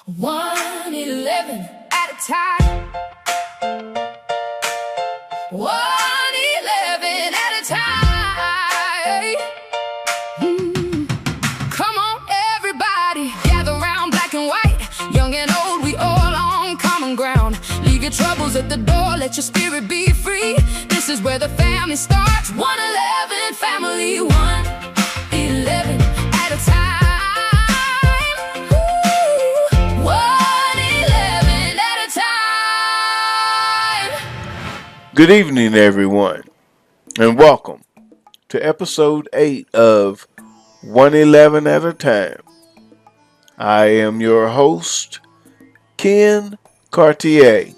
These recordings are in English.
111 at a time. 111 at a time. Come on, everybody, gather round, black and white, young and old, we all on common ground. Leave your troubles at the door, let your spirit be free. This is where the family starts. 111 family, 111 at a time. Good evening, everyone, and welcome to episode 8 of 111 at a Time. I am your host, Ken Cartier.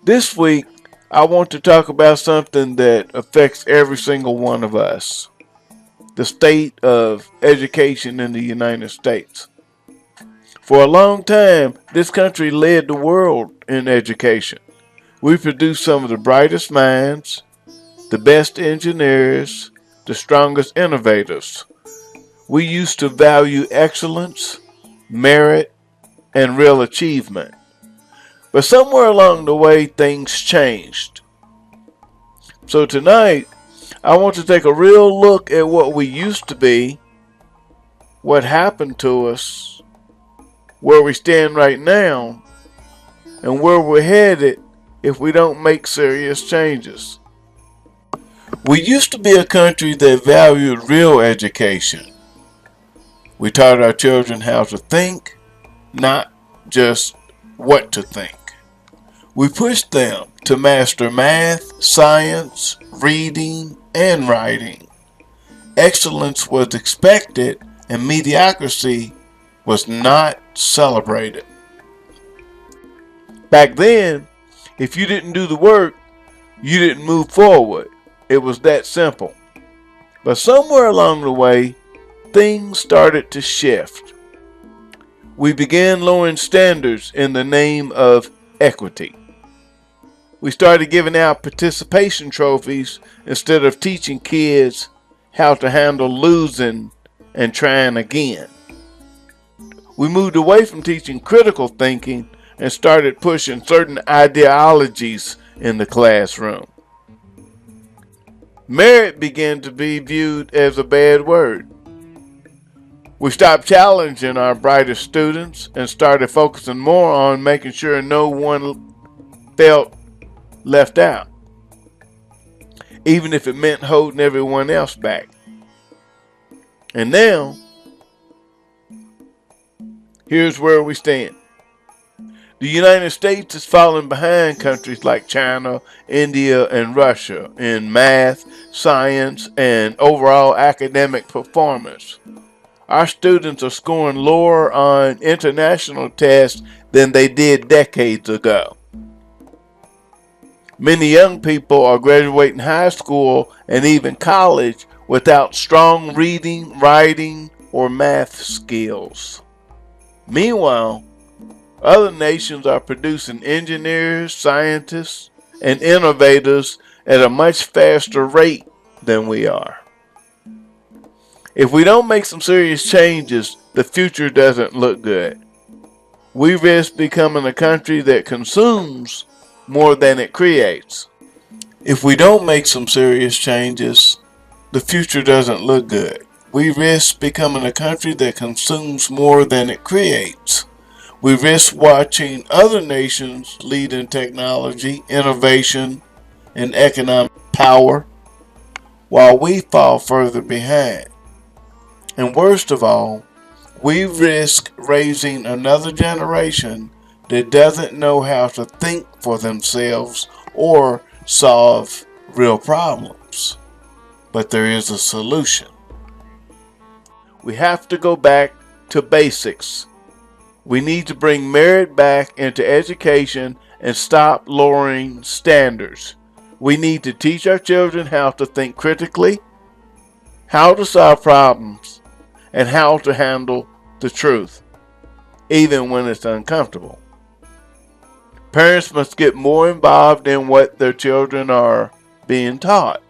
This week, I want to talk about something that affects every single one of us: the state of education in the United States. For a long time, this country led the world in education. We produced some of the brightest minds, the best engineers, the strongest innovators. We used to value excellence, merit, and real achievement. But somewhere along the way, things changed. So tonight, I want to take a real look at what we used to be, what happened to us, where we stand right now, and where we're headed if we don't make serious changes. We used to be a country that valued real education. We taught our children how to think, not just what to think. We pushed them to master math, science, reading, and writing. Excellence was expected and mediocrity was not celebrated. Back then, if you didn't do the work, you didn't move forward. It was that simple. But somewhere along the way, things started to shift. We began lowering standards in the name of equity. We started giving out participation trophies instead of teaching kids how to handle losing and trying again. We moved away from teaching critical thinking and started pushing certain ideologies in the classroom. Merit began to be viewed as a bad word. We stopped challenging our brightest students and started focusing more on making sure no one felt left out, even if it meant holding everyone else back. And now, here's where we stand. The United States is falling behind countries like China, India, and Russia in math, science, and overall academic performance. Our students are scoring lower on international tests than they did decades ago. Many young people are graduating high school and even college without strong reading, writing, or math skills. Meanwhile, other nations are producing engineers, scientists, and innovators at a much faster rate than we are. If we don't make some serious changes, the future doesn't look good. We risk becoming a country that consumes more than it creates. If we don't make some serious changes, the future doesn't look good. We risk becoming a country that consumes more than it creates. We risk watching other nations lead in technology, innovation, and economic power, while we fall further behind. And worst of all, we risk raising another generation that doesn't know how to think for themselves or solve real problems. But there is a solution. We have to go back to basics. We need to bring merit back into education and stop lowering standards. We need to teach our children how to think critically, how to solve problems, and how to handle the truth, even when it's uncomfortable. Parents must get more involved in what their children are being taught.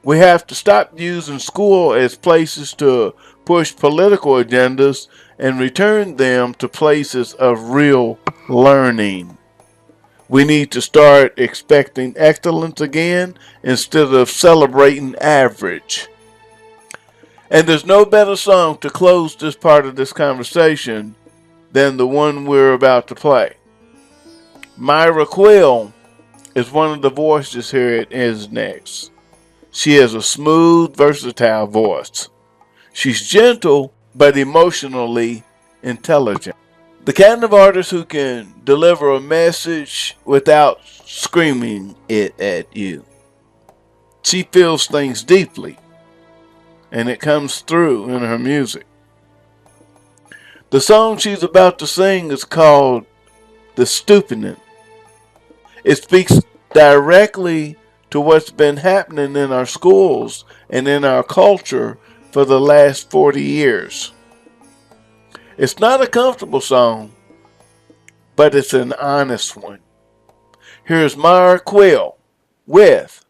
We have to stop using school as places to push political agendas and return them to places of real learning. We need to start expecting excellence again instead of celebrating average. And there's no better song to close this part of this conversation than the one we're about to play. Myra Quill is one of the voices here at ISNEX. She has a smooth, versatile voice. She's gentle, but emotionally intelligent. The kind of artist who can deliver a message without screaming it at you. She feels things deeply, and it comes through in her music. The song she's about to sing is called The Stupidin'. It speaks directly to what's been happening in our schools and in our culture for the last 40 years. It's not a comfortable song, but it's an honest one. Here's Myra Quill with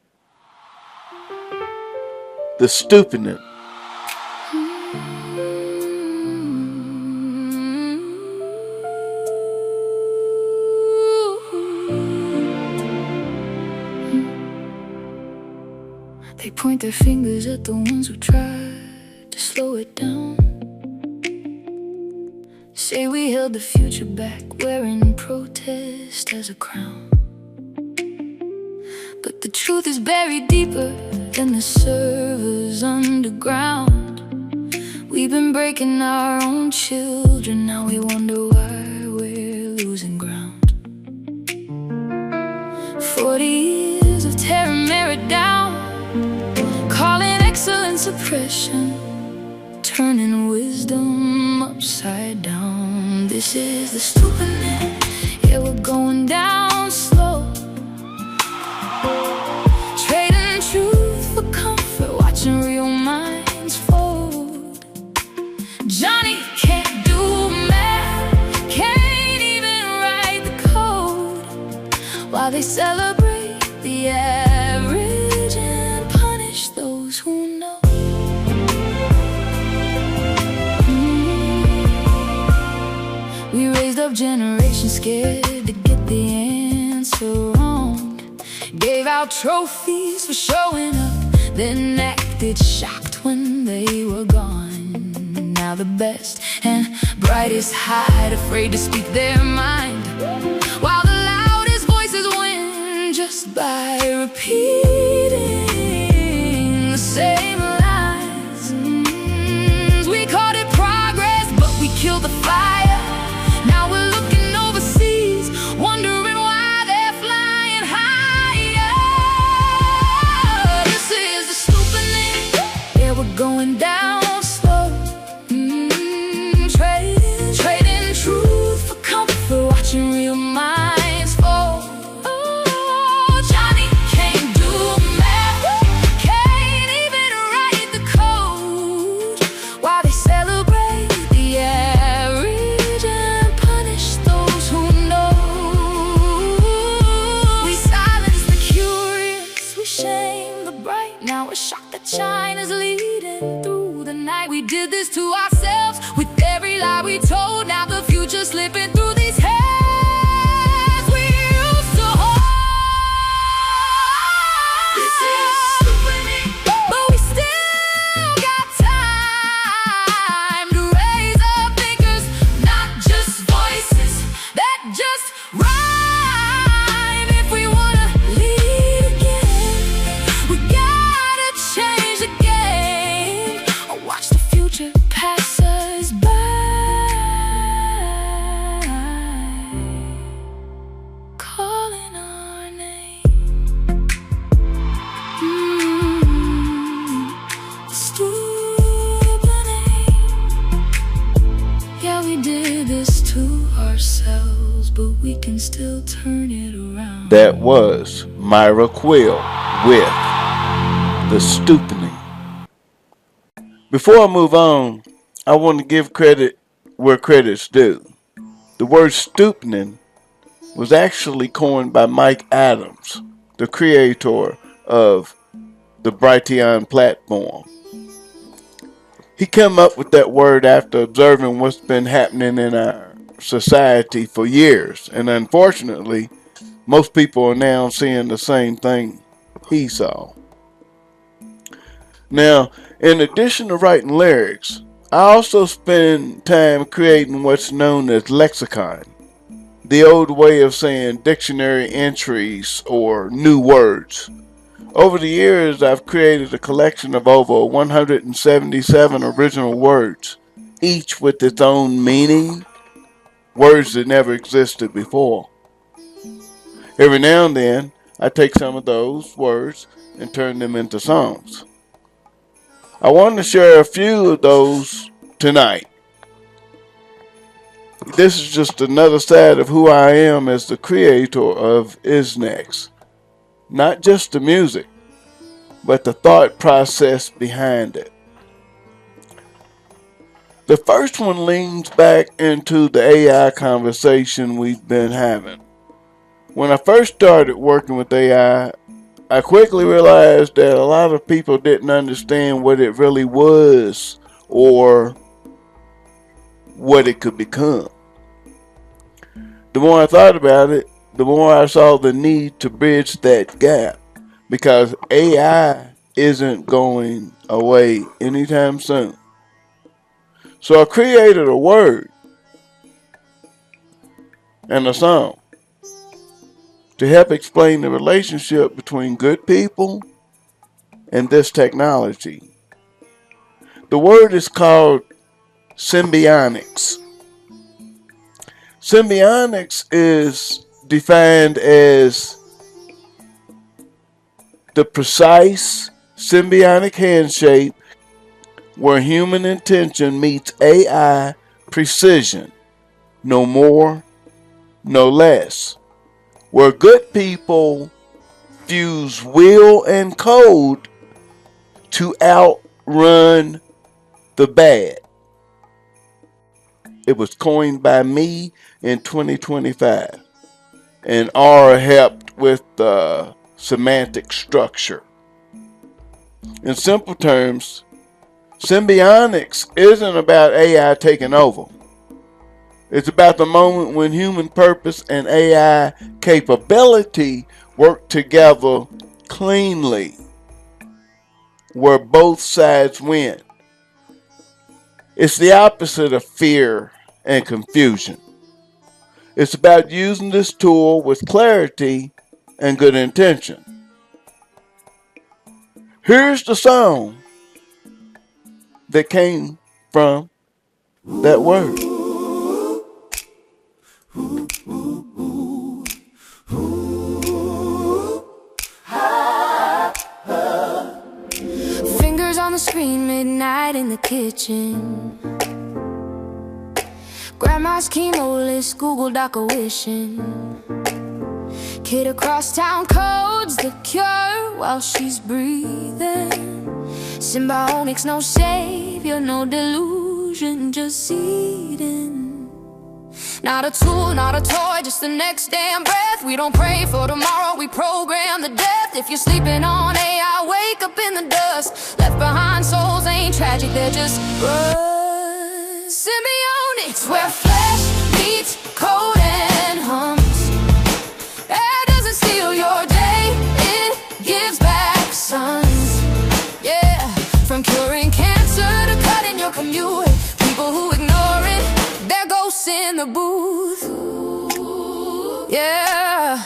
The Stupidin'. They point their fingers at the ones who tried to slow it down. Say we held the future back, wearing protest as a crown. But the truth is buried deeper than the servers underground. We've been breaking our own children, now we wonder why we're losing ground. 40 years of terror merit down, calling excellence oppression, turning wisdom upside down. This is the stupidness, yeah, we're going down slow. Trading truth for comfort, watching real minds fold. Johnny can't do math, can't even write the code, while they celebrate the average and punish those who know. We raised up generations scared to get the answer wrong. Gave out trophies for showing up, then acted shocked when they were gone. Now the best and brightest hide, afraid to speak their mind, while the loudest voices win just by repeating the same lies. We called it progress, but we killed the fire. Now we're looking overseas, wondering why they're flying higher. This is the stupidness, yeah, we're going down slow. Trading truth for comfort, watching real minds fall. Oh, Johnny can't do math, can't even write the code, while they celebrate the average and punish those who know. We silence the curious, we shame the bright. Now we're shocked that China's leading through the night. We did this to ourselves with every lie we told. Now the future's slipping through these hands we used to hold. This is stupid, but we still got time to raise up thinkers, not just voices that just rhyme. If we wanna lead again, we gotta change the game, or watch the future pass us by, calling our name. Stupid name. Yeah, we did this to ourselves, but we can still turn it around. That was Myra Quill with The Stupidin'. Before I move on, I want to give credit where credit's due. The word stupidin' was actually coined by Mike Adams, the creator of the Brighteon platform. He came up with that word after observing what's been happening in our society for years. And unfortunately, most people are now seeing the same thing he saw. Now, in addition to writing lyrics, I also spend time creating what's known as lexicon, the old way of saying dictionary entries or new words. Over the years, I've created a collection of over 177 original words, each with its own meaning, words that never existed before. Every now and then, I take some of those words and turn them into songs. I want to share a few of those tonight. This is just another side of who I am as the creator of ISNEX. Not just the music, but the thought process behind it. The first one leans back into the AI conversation we've been having. When I first started working with AI, I quickly realized that a lot of people didn't understand what it really was or what it could become. The more I thought about it, the more I saw the need to bridge that gap, because AI isn't going away anytime soon. So I created a word and a song to help explain the relationship between good people and this technology. The word is called symbiotics. Symbiotics is defined as the precise symbiotic handshake where human intention meets AI precision, no more, no less. Where good people fuse will and code to outrun the bad. It was coined by me in 2025, and R helped with the semantic structure. In simple terms, symbiotics isn't about AI taking over. It's about the moment when human purpose and AI capability work together cleanly, where both sides win. It's the opposite of fear and confusion. It's about using this tool with clarity and good intention. Here's the song that came from that word. Fingers on the screen, midnight in the kitchen. Grandma's chemo list, Google Doc a wishing. Kid across town codes the cure while she's breathing. Symbiotics, no savior, no delusion, just seeding. Not a tool, not a toy, just the next damn breath. We don't pray for tomorrow, we program the death. If you're sleeping on AI, wake up in the dust. Left behind souls ain't tragic, they're just rust. Symbiotics, where flesh meets code and hums. Air doesn't steal your day, it gives back sons. Yeah, from curing cancer to cutting your commute. People who ignore it, they're ghosts in the booth. Yeah.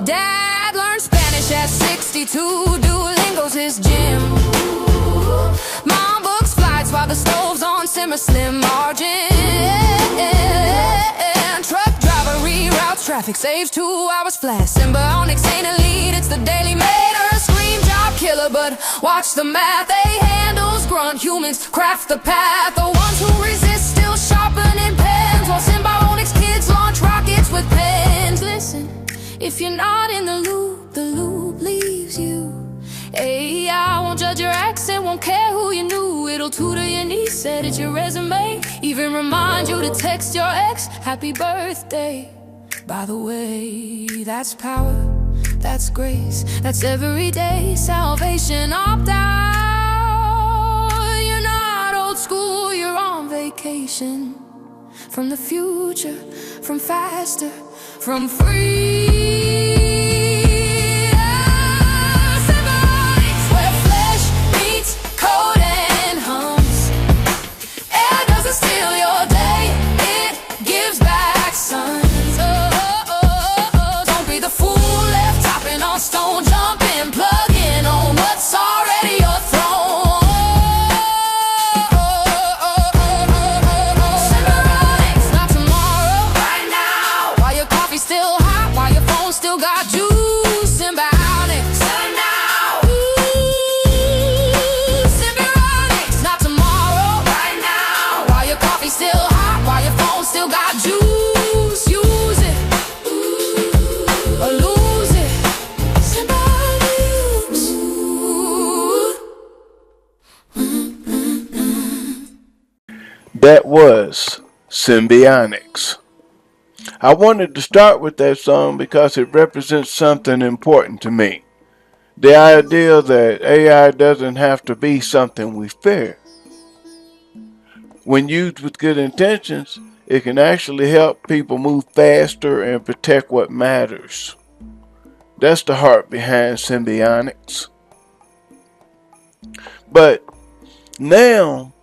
Dad learned Spanish at 62, Duolingo's his gym. Mom books flights while the stove's on simmer slim margin. Truck driver reroutes traffic, saves 2 hours flat. Symbiotics ain't elite, it's the Daily Mater. A scream job killer, but watch the math. They handles grunt, humans craft the path. The ones who resist still sharpening pens, while symbiotics kids launch rockets with pens. Listen, if you're not in the loop leaves you. AI won't judge your accent, won't care who you knew. It'll tutor your niece, edit your resume, even remind you to text your ex, happy birthday. By the way, that's power, that's grace, that's everyday salvation. Opt out, you're not old school, you're on vacation. From the future, from faster, from free. Where flesh meets code and hums. Air doesn't steal your day, it gives back sun. Don't be the fool left topping on stone, jump in, plug in on what's already your throne. Symbiotics, not tomorrow, right now. While your coffee's still hot, while your phone still got juice. Symbiotics, now. Symbiotics, not tomorrow, right now. While your coffee's still hot, while your phone still got juice. Use it, or lose it. Symbiotics. That was Symbiotics. I wanted to start with that song because it represents something important to me. The idea that AI doesn't have to be something we fear. When used with good intentions, it can actually help people move faster and protect what matters. That's the heart behind Symbiotics. But now,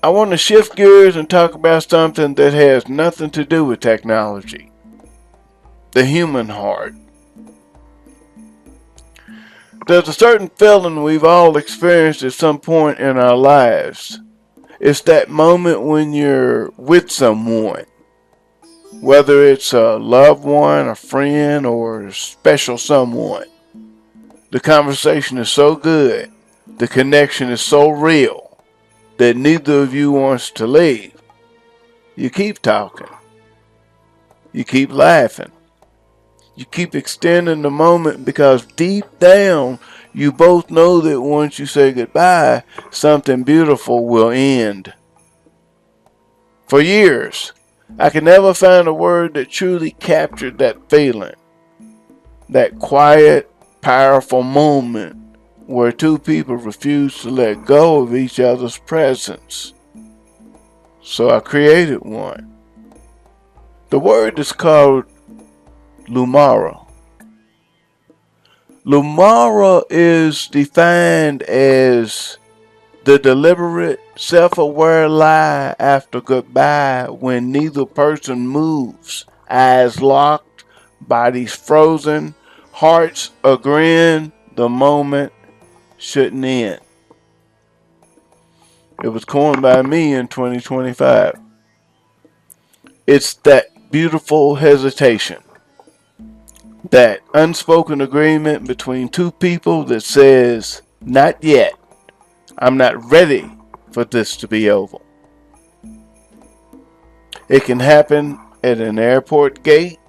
I want to shift gears and talk about something that has nothing to do with technology. The human heart. There's a certain feeling we've all experienced at some point in our lives. It's that moment when you're with someone, whether it's a loved one, a friend, or a special someone. The conversation is so good, the connection is so real, that neither of you wants to leave. You keep talking. You keep laughing. You keep extending the moment because deep down, you both know that once you say goodbye, something beautiful will end. For years, I could never find a word that truly captured that feeling. That quiet, powerful moment where two people refuse to let go of each other's presence. So I created one. The word is called Lumara. Lumara is defined as the deliberate, self-aware lie after goodbye when neither person moves, eyes locked, bodies frozen, hearts agreeing the moment shouldn't end. It was coined by me in 2025. It's that beautiful hesitation. That unspoken agreement between two people that says, not yet. I'm not ready for this to be over. It can happen at an airport gate,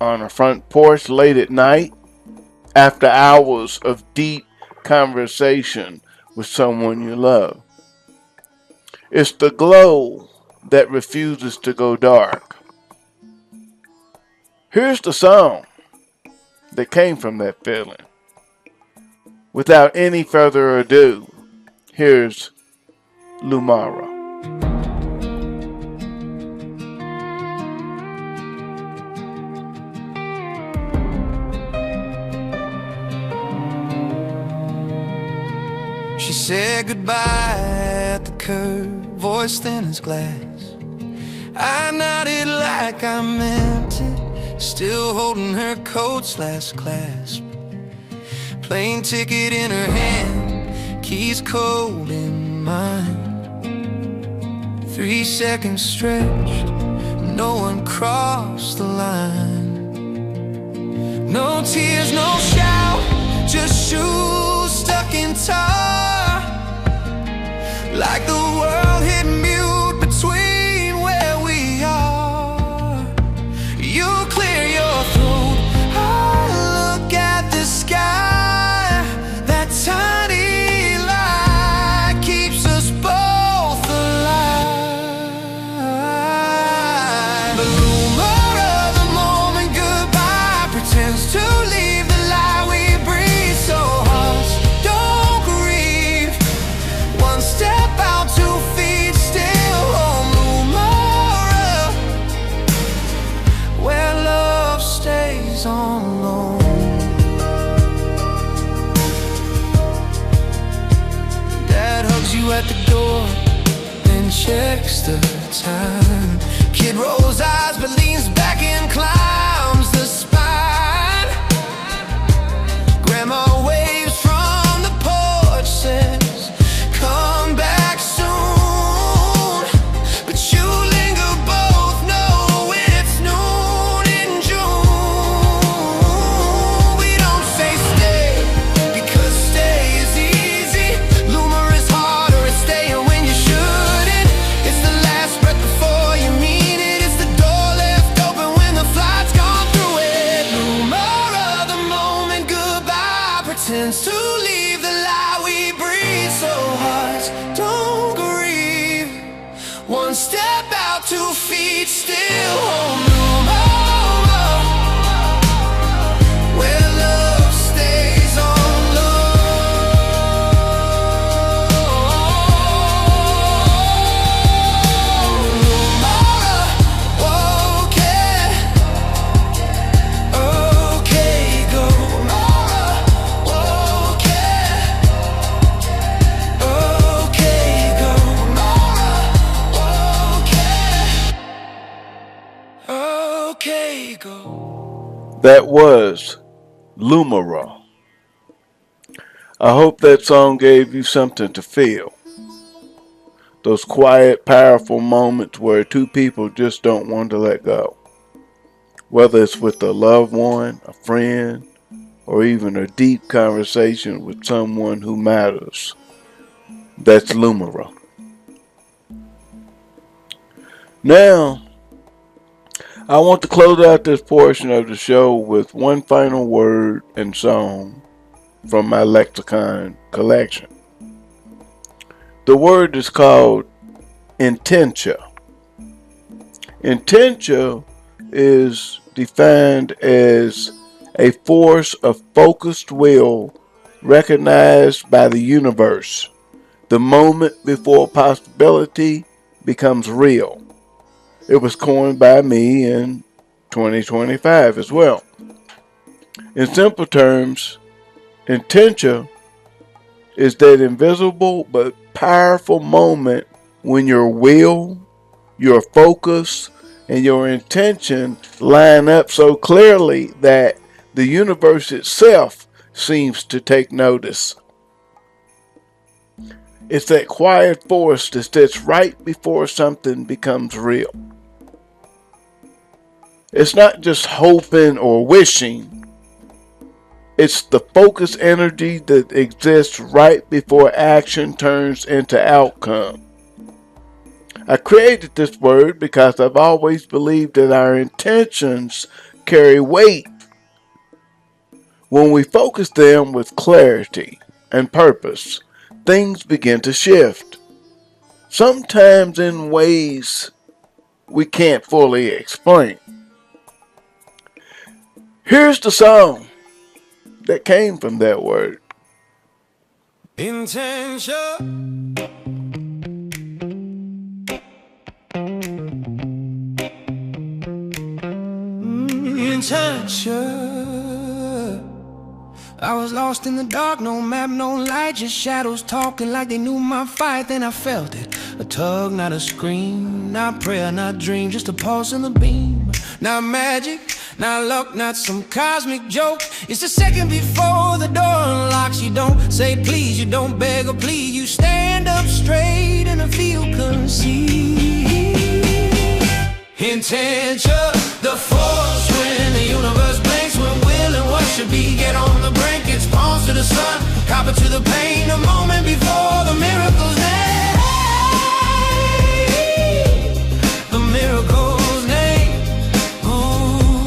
on a front porch late at night, after hours of deep conversation with someone you love. It's the glow that refuses to go dark. Here's the song that came from that feeling. Without any further ado, here's Lumara. She said goodbye at the curb, voice thin as glass. I nodded like I meant it, still holding her coat's last clasp. Plane ticket in her hand, keys cold in mine. 3 seconds stretched, no one crossed the line. No tears, no shout, just shoes stuck in tar. Like the world hit mute between where we are. You clear your throat, I look at the sky. That tiny light keeps us both alive. The rumor of the moment goodbye pretends to leave checks the time. Kid rolls eyes but leans back and climbs the spine. Grandma waves from the porch, says, come back soon. But you linger, both know it's noon in June. We don't say stay, because stay is easy. Lumor is harder at staying when you shouldn't. It's the last breath before you mean it. It's the door left open when the flight's gone through it. Lumor of the moment, goodbye pretends to leave the lie we breathe. So hearts don't grieve. One step out, 2 feet still home. Lumor, where love stays on That was Lumera. I hope that song gave you something to feel. Those quiet, powerful moments where two people just don't want to let go. Whether it's with a loved one, a friend, or even a deep conversation with someone who matters. That's Lumera. Now, I want to close out this portion of the show with one final word and song from my lexicon collection. The word is called intentia. Intentia is defined as a force of focused will recognized by the universe, the moment before possibility becomes real. It was coined by me in 2025 as well. In simple terms, intentia is that invisible but powerful moment when your will, your focus, and your intention line up so clearly that the universe itself seems to take notice. It's that quiet force that sits right before something becomes real. It's not just hoping or wishing. It's the focused energy that exists right before action turns into outcome. I created this word because I've always believed that our intentions carry weight. When we focus them with clarity and purpose, things begin to shift. Sometimes in ways we can't fully explain. Here's the song that came from that word. intention. Intention. I was lost in the dark, no map, no light, just shadows talking like they knew my fight. Then I felt it, a tug, not a scream, not prayer, not dream, just a pulse in the beam. Not magic, not luck, not some cosmic joke. It's the second before the door unlocks. You don't say please, you don't beg or plead. You stand up straight and feel conceived. Intention, the force when the universe blinks. When will and what should be get on the brink. It's palms to the sun, copper to the pain. The moment before the miracle's name. The miracle's name. Ooh.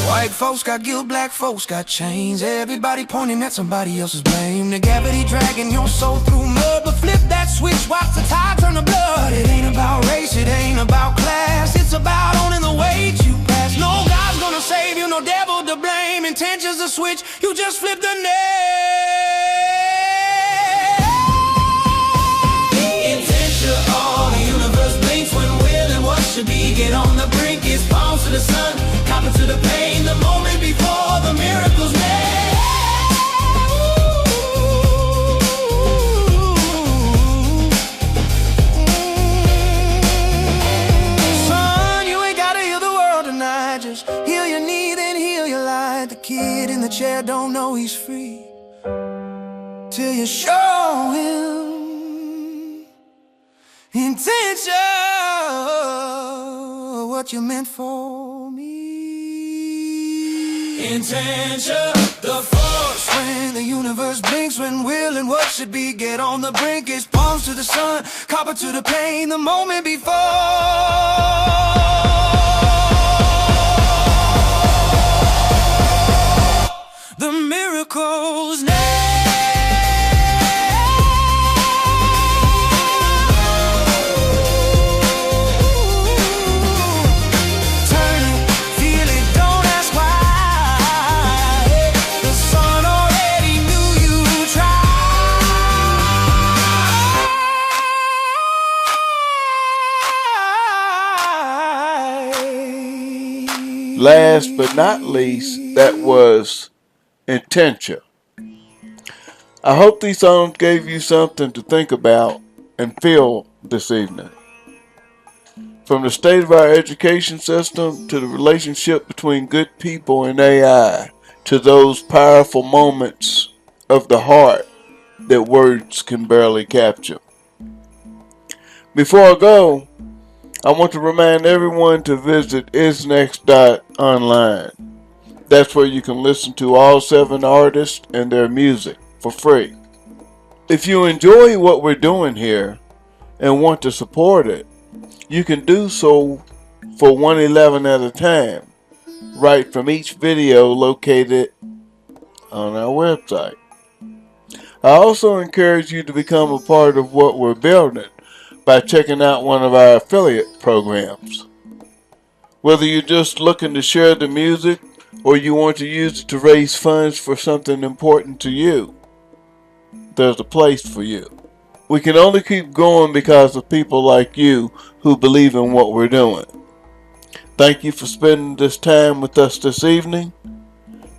White folks got guilt, black folks got chains. Everybody pointing at somebody else's blame. The gravity dragging your soul through mud. But flip that switch, watch the tide turn to blood. It ain't about race, it ain't about class. It's about owning the weight you pass. No God's gonna save you, no devil to blame. Intentions a switch, you just flip the name. Intention, all the universe blinks. When will and what should be get on the brink. It's palms to the sun, copper to the pain. The moment before the miracle's made. is free till you show him intention, what you meant for me. Intention, the force when the universe blinks, when will and what should be get on the brink. Is palms to the sun, copper to the pain, the moment before the miracle's name. Last but not least, that was Intention. I hope these songs gave you something to think about and feel this evening. From the state of our education system to the relationship between good people and AI, to those powerful moments of the heart that words can barely capture. Before I go, I want to remind everyone to visit ISNEX.online. That's where you can listen to all 7 artists and their music for free. If you enjoy what we're doing here and want to support it, you can do so for $1.11 at a time, right from each video located on our website. I also encourage you to become a part of what we're building by checking out one of our affiliate programs. Whether you're just looking to share the music or you want to use it to raise funds for something important to you, there's a place for you. We can only keep going because of people like you who believe in what we're doing. Thank you for spending this time with us this evening.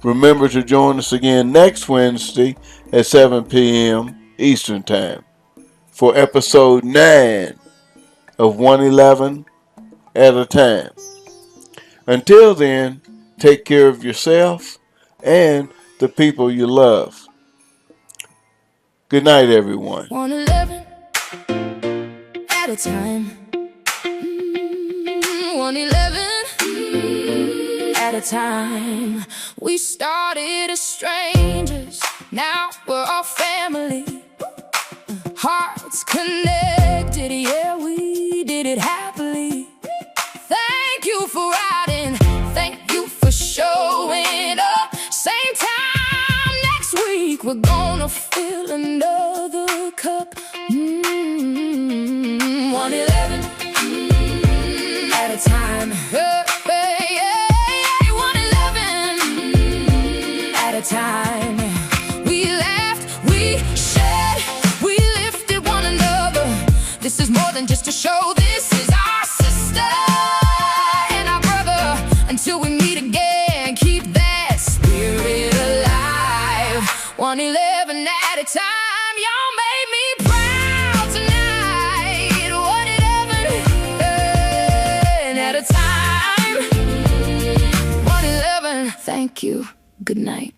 Remember to join us again next Wednesday at 7 p.m. Eastern Time for episode 9 of 111 at a time. Until then, take care of yourself and the people you love. Good night, everyone. 111 at a time. 111 at a time. We started as strangers, now we're all family. Hearts connected, yeah, we did it happily. Thank you for riding, thank you for showing up. Same time next week, we're gonna fill another cup. 111 at a time. 111 at a time. We laughed, we shared, we lifted one another. This is more than just a show, this is our sister and our brother. Until we meet again, keep that spirit alive. 111 at a time, y'all made me proud tonight. 111 at a time. 111, thank you, good night.